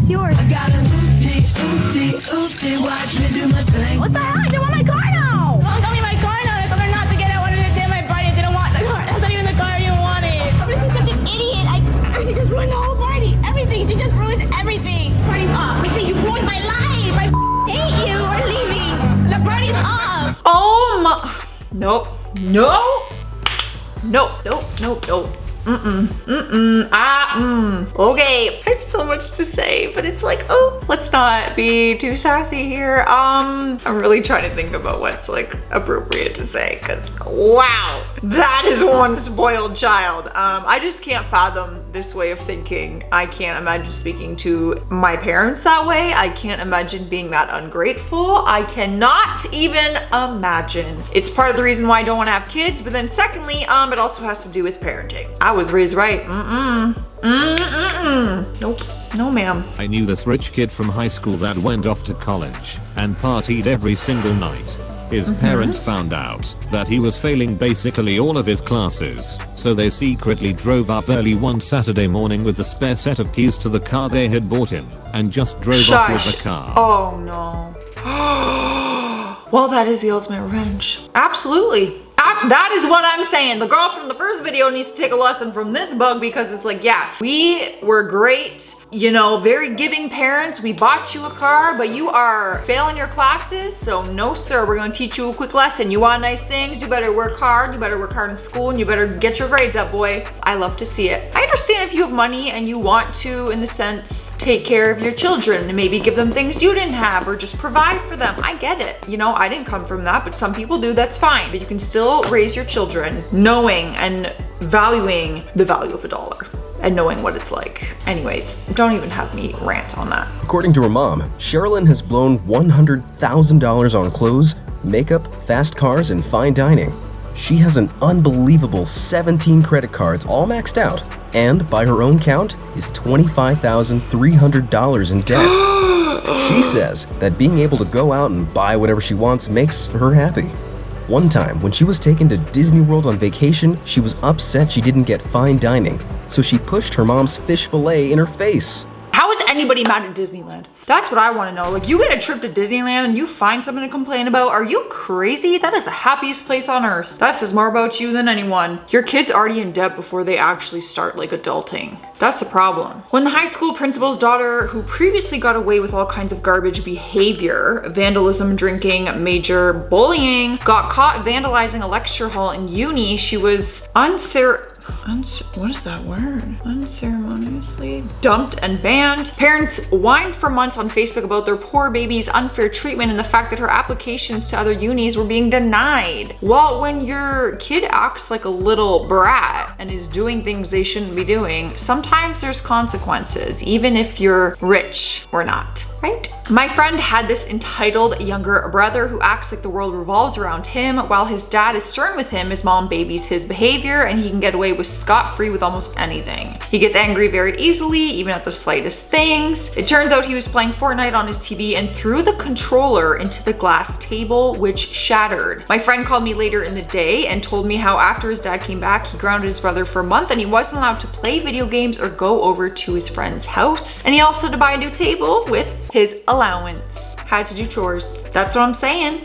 it's yours. I got a oopty, watch me do my thing. What the hell? I don't want my car now! Mom got me my car now. I told her not to get it. I wanted to get my party. I didn't want the car. That's not even the car you wanted. But she's such an idiot. She just ruined the whole party. Everything. She just ruined everything. Party's off. I say you ruined my life. I hate you. We're leaving. The party's off. Oh my, nope, no, nope, nope, nope, nope. Okay, I have so much to say, but it's like, oh, let's not be too sassy here. I'm really trying to think about what's like appropriate to say, because wow, that is one spoiled child. I just can't fathom this way of thinking. I can't imagine speaking to my parents that way. I can't imagine being that ungrateful. I cannot even imagine. It's part of the reason why I don't want to have kids, but then secondly, it also has to do with parenting. I was raised right. Nope. No, ma'am. I knew this rich kid from high school that went off to college and partied every single night. His parents found out that he was failing basically all of his classes, so they secretly drove up early one Saturday morning with the spare set of keys to the car they had bought him and just drove off with the car. Oh no. Well, that is the ultimate revenge. Absolutely. That is what I'm saying. The girl from the first video needs to take a lesson from this bug, because it's like, yeah, we were great, you know, very giving parents. We bought you a car, but you are failing your classes. So no, sir, we're going to teach you a quick lesson. You want nice things? You better work hard. You better work hard in school, and you better get your grades up, boy. I love to see it. I understand if you have money and you want to, in the sense, take care of your children and maybe give them things you didn't have or just provide for them. I get it. You know, I didn't come from that, but some people do. That's fine. But you can still raise your children knowing and valuing the value of $1 and knowing what it's like. Anyways, don't even have me rant on that. According to her mom, Sherilyn has blown $100,000 on clothes, makeup, fast cars, and fine dining. She has an unbelievable 17 credit cards all maxed out, and by her own count, is $25,300 in debt. She says that being able to go out and buy whatever she wants makes her happy. One time, when she was taken to Disney World on vacation, she was upset she didn't get fine dining, so she pushed her mom's fish fillet in her face. How is anybody mad at Disneyland? That's what I want to know. Like, you get a trip to Disneyland and you find something to complain about. Are you crazy? That is the happiest place on earth. That says more about you than anyone. Your kid's already in debt before they actually start like adulting. That's a problem. When the high school principal's daughter, who previously got away with all kinds of garbage behavior, vandalism, drinking, major bullying, got caught vandalizing a lecture hall in uni, she was what is that word? Unceremoniously dumped and banned. Parents whined for months on Facebook about their poor baby's unfair treatment and the fact that her applications to other unis were being denied. Well, when your kid acts like a little brat and is doing things they shouldn't be doing, sometimes there's consequences, even if you're rich or not. Right? My friend had this entitled younger brother who acts like the world revolves around him. While his dad is stern with him, his mom babies his behavior, and he can get away with scot-free with almost anything. He gets angry very easily, even at the slightest things. It turns out he was playing Fortnite on his TV and threw the controller into the glass table, which shattered. My friend called me later in the day and told me how after his dad came back, he grounded his brother for a month and he wasn't allowed to play video games or go over to his friend's house. And he also had to buy a new table with his allowance. Had to do chores. That's what I'm saying.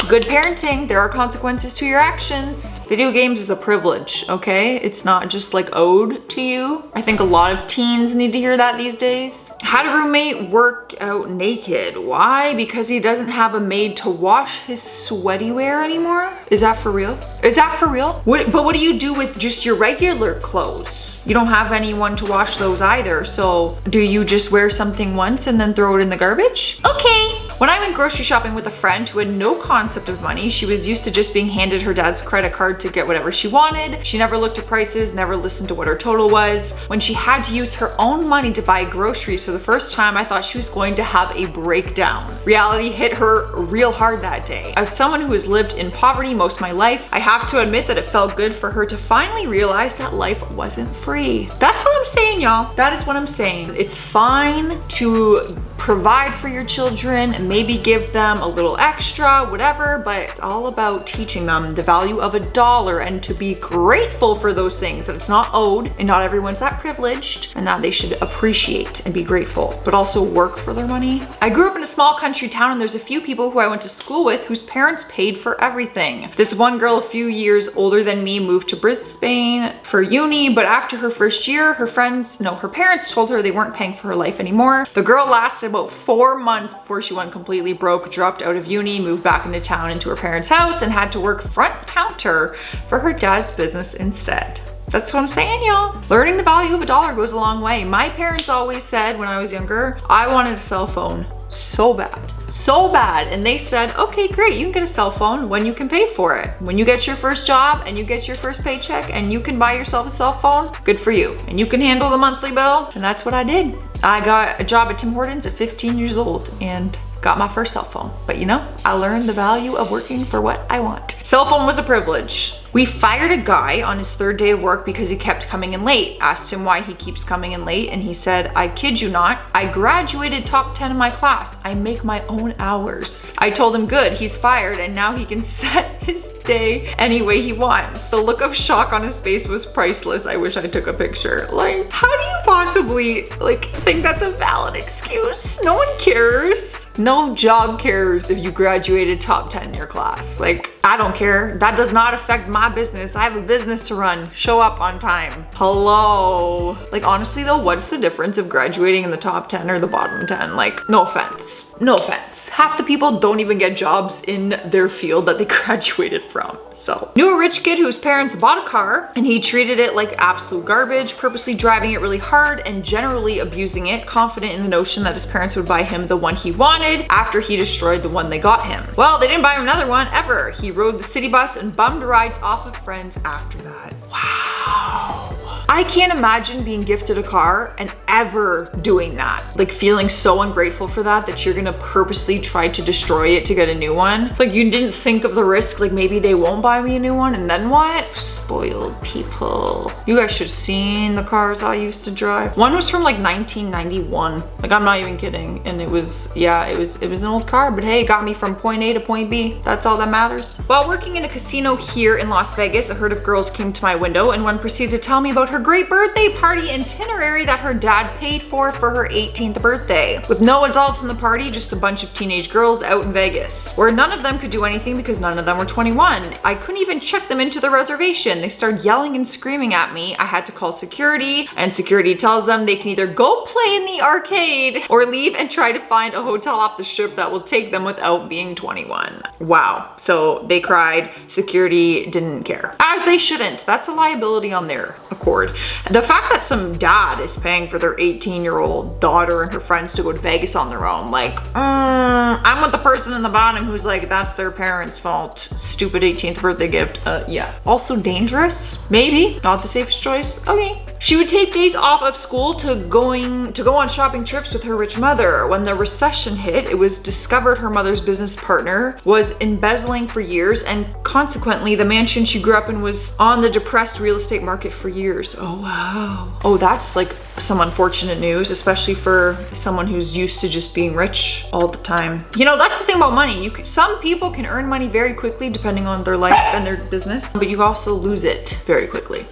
Good parenting. There are consequences to your actions. Video games is a privilege, okay? It's not just like owed to you. I think a lot of teens need to hear that these days. Had a roommate work out naked. Why? Because he doesn't have a maid to wash his sweaty wear anymore? Is that for real? Is that for real? But what do you do with just your regular clothes? You don't have anyone to wash those either, so do you just wear something once and then throw it in the garbage? Okay. When I went grocery shopping with a friend who had no concept of money, she was used to just being handed her dad's credit card to get whatever she wanted. She never looked at prices, never listened to what her total was. When she had to use her own money to buy groceries for the first time, I thought she was going to have a breakdown. Reality hit her real hard that day. As someone who has lived in poverty most of my life, I have to admit that it felt good for her to finally realize that life wasn't free. That's what I'm saying saying, y'all. That is what I'm saying. It's fine to provide for your children and maybe give them a little extra, whatever, but it's all about teaching them the value of $1 and to be grateful for those things, that it's not owed and not everyone's that privileged, and that they should appreciate and be grateful, but also work for their money. I grew up in a small country town, and there's a few people who I went to school with whose parents paid for everything. This one girl a few years older than me moved to Brisbane for uni, but after her first year, her parents told her they weren't paying for her life anymore. The girl lasted about 4 months before she went completely broke, dropped out of uni, moved back into town into her parents' house, and had to work front counter for her dad's business instead. That's what I'm saying, y'all. Learning the value of $1 goes a long way. My parents always said when I was younger, I wanted a cell phone so bad. And they said, okay, great, you can get a cell phone when you can pay for it. When you get your first job and you get your first paycheck and you can buy yourself a cell phone, good for you. And you can handle the monthly bill. And that's what I did. I got a job at Tim Hortons at 15 years old and got my first cell phone. But you know, I learned the value of working for what I want. Cell phone was a privilege. We fired a guy on his 3rd day of work because he kept coming in late. Asked him why he keeps coming in late, and he said, I kid you not, I graduated top 10 in my class. I make my own hours. I told him good, he's fired, and now he can set his day any way he wants. The look of shock on his face was priceless. I wish I took a picture. Like, how do you possibly think that's a valid excuse? No one cares. No job cares if you graduated top 10 in your class. Like, I don't care. That does not affect my business. I have a business to run. Show up on time. Hello. Like, honestly though, what's the difference of graduating in the top 10 or the bottom 10? Like, no offense. No offense. Half the people don't even get jobs in their field that they graduated from. So, knew a rich kid whose parents bought a car and he treated it like absolute garbage, purposely driving it really hard and generally abusing it, confident in the notion that his parents would buy him the one he wanted after he destroyed the one they got him. Well, they didn't buy him another one ever. He rode the city bus and bummed rides off of friends after that. Wow. I can't imagine being gifted a car and ever doing that. Like feeling so ungrateful for that you're gonna purposely try to destroy it to get a new one. Like you didn't think of the risk, like maybe they won't buy me a new one and then what? Spoiled people. You guys should have seen the cars I used to drive. One was from like 1991. Like I'm not even kidding. And it was an old car, but hey, it got me from point A to point B. That's all that matters. While working in a casino here in Las Vegas, a herd of girls came to my window and one proceeded to tell me about her great birthday party itinerary that her dad paid for her 18th birthday. With no adults in the party, just a bunch of teenage girls out in Vegas, where none of them could do anything because none of them were 21. I couldn't even check them into the reservation. They started yelling and screaming at me. I had to call security, and security tells them they can either go play in the arcade or leave and try to find a hotel off the strip that will take them without being 21. Wow. So they cried. Security didn't care. As they shouldn't. That's a liability on their accord. The fact that some dad is paying for their 18-year-old daughter and her friends to go to Vegas on their own, like, I'm with the person in the bottom who's like, that's their parents' fault. Stupid 18th birthday gift. Yeah. Also dangerous? Maybe. Not the safest choice? Okay. She would take days off of school to go on shopping trips with her rich mother. When the recession hit, it was discovered her mother's business partner was embezzling for years, and consequently, the mansion she grew up in was on the depressed real estate market for years. Oh, wow. Oh, that's like some unfortunate news, especially for someone who's used to just being rich all the time. You know, that's the thing about money. Some people can earn money very quickly depending on their life and their business, but you also lose it very quickly.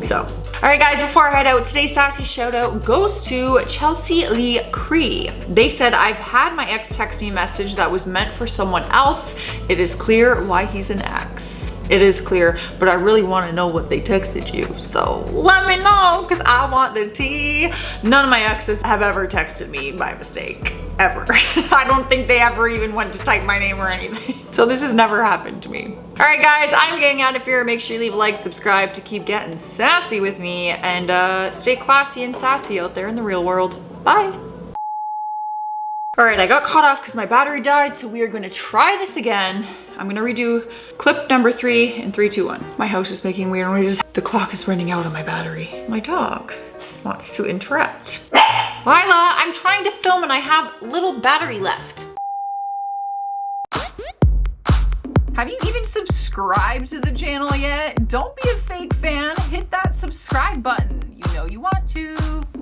So, all right guys, before I head out, today's Sassy shout out goes to Chelsea Lee Cree. They said, I've had my ex text me a message that was meant for someone else. It is clear why he's an ex. It is clear, but I really want to know what they texted you. So let me know, because I want the tea. None of my exes have ever texted me by mistake, ever. I don't think they ever even went to type my name or anything. So this has never happened to me. All right guys, I'm getting out of here. Make sure you leave a like, subscribe to keep getting sassy with me, and stay classy and sassy out there in the real world. Bye. All right, I got caught off because my battery died, so we are gonna try this again. I'm gonna redo clip number 3 in 3, 2, 1. My house is making weird noises. The clock is running out on my battery. My dog wants to interrupt. Lila, I'm trying to film and I have little battery left. Have you even subscribed to the channel yet? Don't be a fake fan. Hit that subscribe button, you know. know you want to.